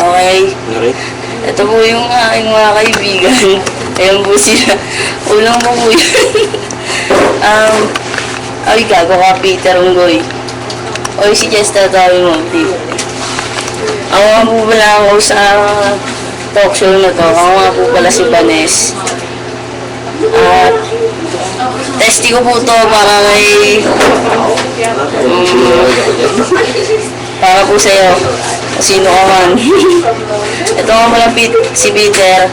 Okay. Okay. Ito po yung aking mga kaibigan. Ayan po sila. Ulang po po yun. Ay, gago ka, Peter Unggoy. Oy, si Chester tayo mo. Ako nga po pala ako sa talk show na to. Ako nga po pala si Vanes. At testy ko po to para kay para po sa'yo. Sino ka man. Ito nga pala si Peter,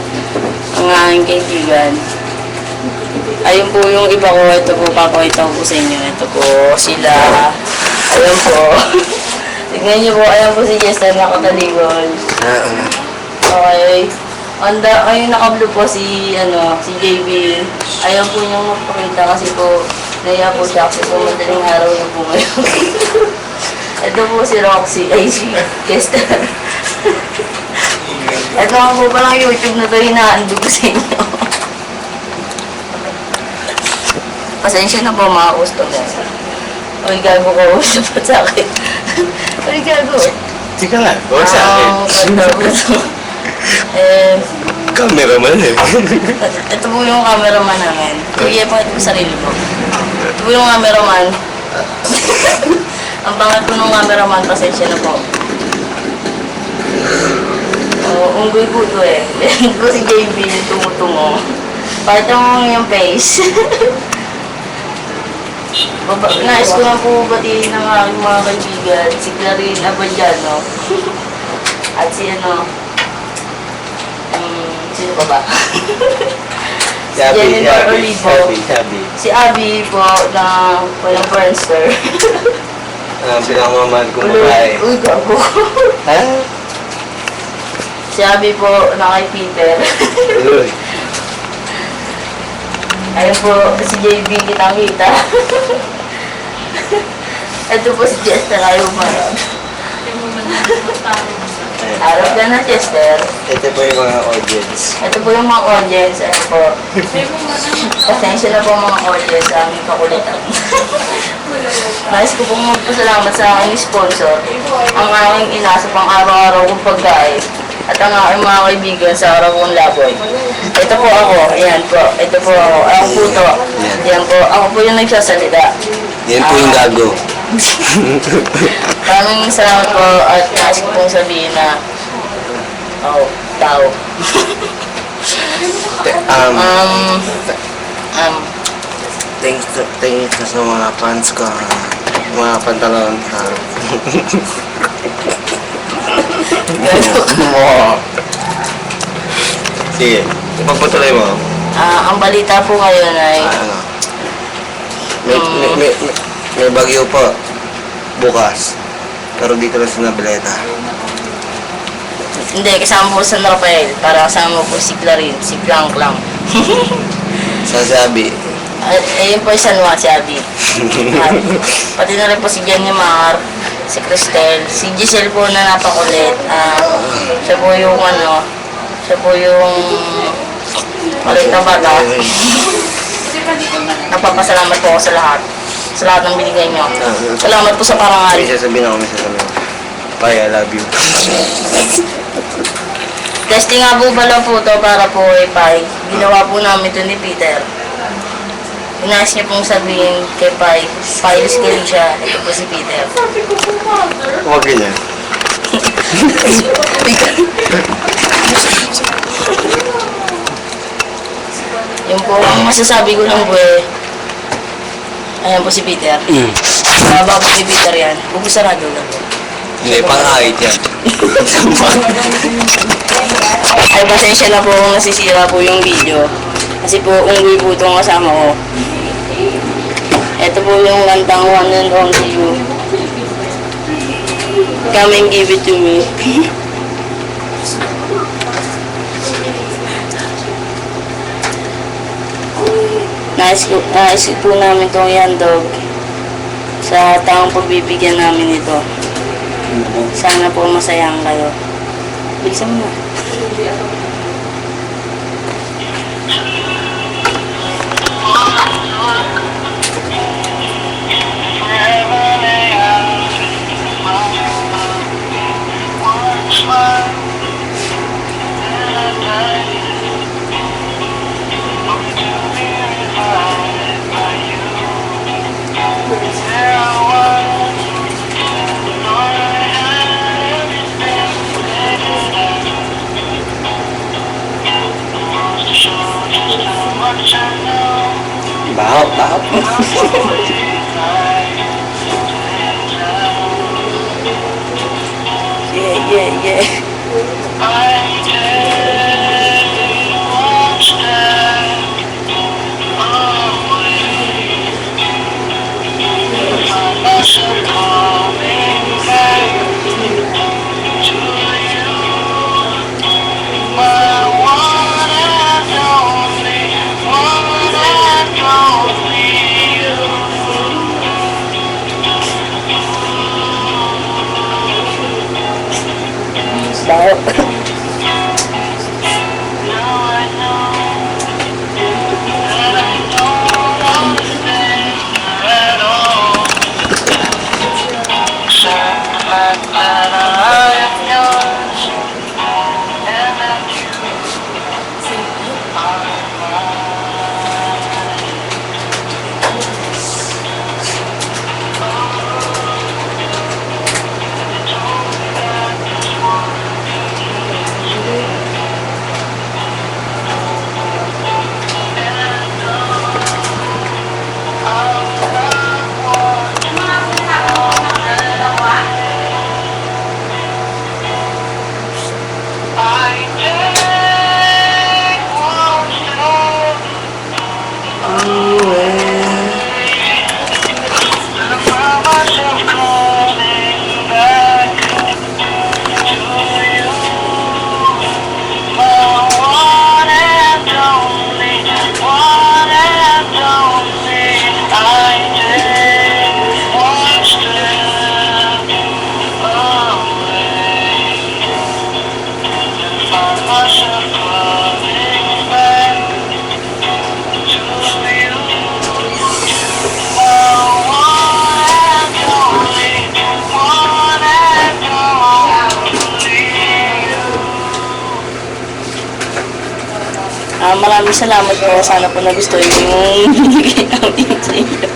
ang aking kaibigan. Ayun po yung iba ko. Ito po, papakita ko po sa inyo. Ito po sila. Ayun po. Tignan niyo po. Ayun po si Chester nakataligol. Okay. Ayun naka-blue po si JB. Ayun po yung magpakita kasi po naiya po siya kasi po madaling araw na po ngayon. Ito po si Roxy. Ay, si Chester. Ito nga po palang YouTube na to hinahandog ko sa inyo. Pasensya na po mga customer. Uy, gago ka. Usap pa sa akin. Uy, gago. Tika nga. Huwag sa akin. Cameraman eh. Ito po yung cameraman namin. Sige, pakita mo sarili mo. Ito po yung cameraman. Ang pangat po ng cameraman, pasensya na po. Unggoy po ito eh. Ito po si JB, yung tumutungo. Pakita mo yung face. Nais ko lang po batiin ng aking mga kaibigan, si Clarin Abadiano. At si sino pa ba? Si Jennifer Olivo. Si Abby po, na walang Friendster. Pinamamahal ko makain. Uy, gago. Ha? Si Abby po, na kay Peter. Uy. Ayun po, si JB kitang-kita. Ito po si Chester, ayaw mo. Harap ka na, Chester. Ito po yung mga audience. Ito po yung mga audience. Ano po? Pasensya na po mga audience sa aming kakulitan. Nais ko pong magpasalamat sa aking sponsor, ang aking ina sa pang-araw-araw kong pagkain, at ang aking mga kaibigan sa araw kong laboy. Ito po ako. Ayan po. Ito po ako. Ako po ito. Ayan po. Ako po yung nagsasalita. Yan po yung gago. Maraming salamat po at nais ko pong sabihin na tao. Thanks sa mga fans ko. Mga pantalon. Sige, magpatuloy mo. Ang balita po ngayon ay may bagyo po bukas. Pero dito lang sa Nabaleta. hindi, kasama po sa San Rafael para kasama po si Clarin, si Clang Clang. Sasabi. Ayun po yung San Juan, si Abby. Pati na rin po si Jenny Mar, si Cristel, si Giselle po na napakulit. Siya po yung maliit na bata. Nagpapasalamat po ako sa lahat ng binigay niyo. Salamat po sa parangal. May sasabihin ako. Bye, I love you. Testing nga po pala po ito para po kay Pai. Ginawa po namin ito ni Peter. Inayos niya pong sabihin kay Pai. Pai, galing siya. Ito po si Peter. Huwag ganyan. Yung po, ang masasabi ko lang po eh. Ayan po si Peter. Mababa po si Peter yan. Huwag mo sarado lang. Hindi, pang-ahit yan. Ay, pasensya na po kung nasisira po yung video. Kasi po, unggoy po itong kasama ko. Ito po yung kantang One and Only You. Come and give it to me. Nais po namin itong handog sa taong pagbibigyan namin ito. Sana po masayang kayo. Bilisan mo na. Yeah, yeah, yeah. Baho. Maraming salamat po. Sana po nagustuhan yung binigay namin sa inyo.